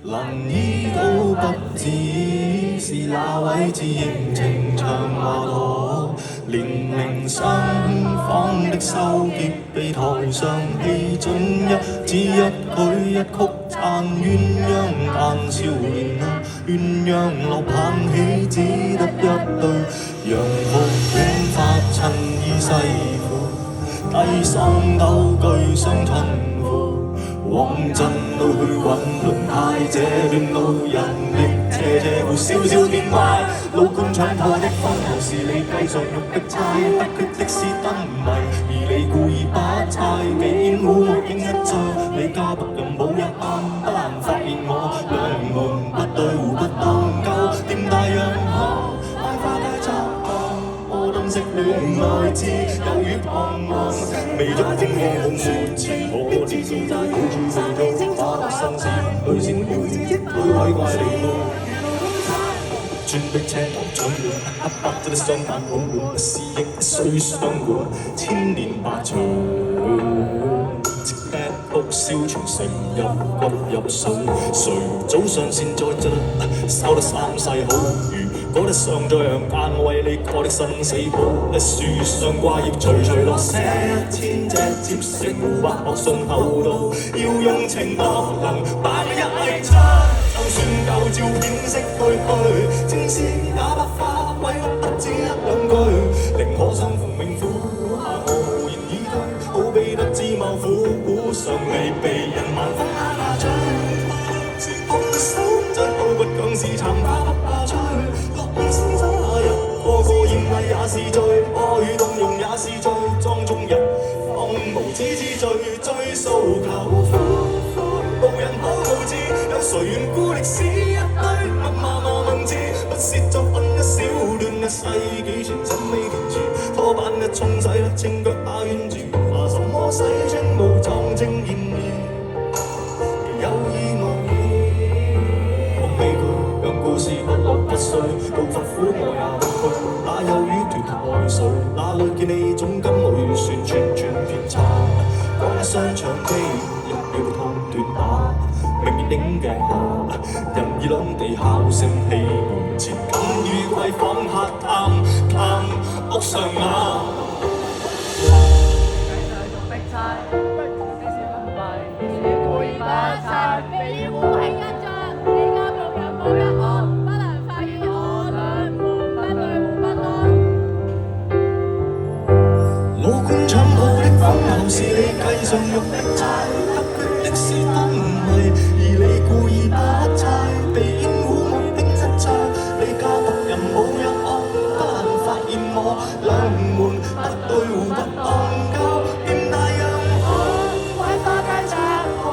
能醫都不只是那位自認情長話我，年齡相仿的收結被台上戲準一字一句一曲撐鴛鴦，但少年啊鴛鴦落棒起只得一對，洋服捲髮襯衣西褲，低衫兜具雙襯褲。往陣路去滾輪太這段路人力斜斜扶少少變壞，老官搶破的風頭是你繼續肉的猜，不缺的是燈謎，而你故意不猜，未見烏木影一再，你家僕人冇一眼不難發現我，兩門不對互不當夠，店大洋河開花街窄巷，摩登式戀愛知有與彷徨，未足聽我夢說似我年少帶抱住味道，把生死淚先會對鬼怪離路。專逼車頭長滿黑白的雙眼滿滿，是亦須相伴千年百場。即劈哭燒全城入骨入髓，誰早上線再進收得三世好，如果得上在陽間為你過的生死簿，樹上掛葉垂垂落寫千隻接成或學信厚道，要用情樂能把一偽出。就算舊照片色褪去，正是也不花委屈不止一兩句，寧可相逢命苦下我無言以對，好比得自謀苦苦常離被人萬分下墜，是碰手再後不強是殘花不怕吹，落雨先生那日個個豔麗也是罪，愛動容也是罪，莊中人放無恥之罪，追訴求無人可告知，有誰願孤歷史一堆密麻麻文字，不屑作品一小段一世紀全審美填詞，拖板一沖洗得清腳下圈住，拿什麼洗清無狀正嫌疑，有意外放棄佢，讓故事不落不碎，到疾苦我也不去，哪有於斷海水，哪裏見你總感淚旋轉轉偏差，講商場機一秒痛斷打，明月映鏡下，人已兩地敲聲氣門前，敢於閨房客探屋上雅。老官搶好的風頭是你繼上肉的債，不缺的是燈謎，而你故意不猜，被煙霧蒙的一切，你家僕人冇一案不能發現我，兩門不對互不當交，店大洋河開花街窄巷，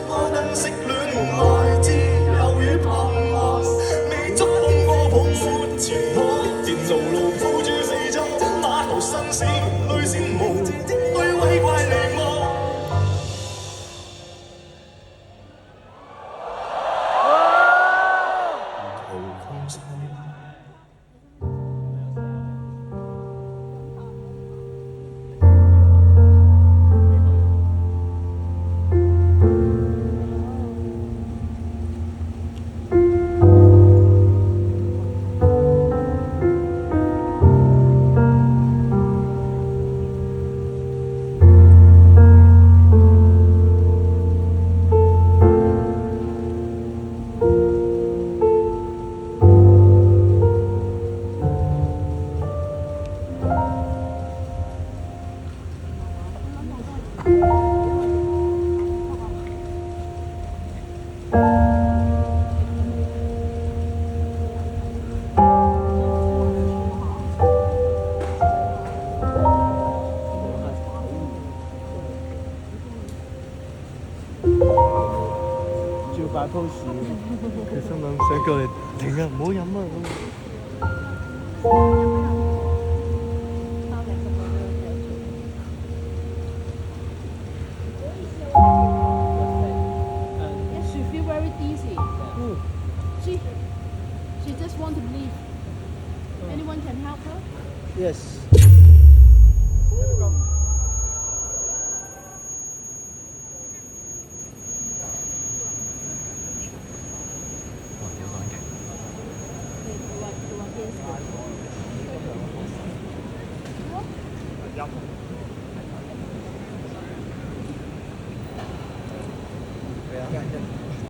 摩登式戀愛知有與彷徨，未觸碰過抱負前我，連牢牢抱住四周碼頭生死淚先無對鬼怪離望。擺 pose， 佢心諗想過嚟停啊，唔好飲啊Yes, she feel very dizzy. She just want to leave. Anyone can help her? Yes. 音。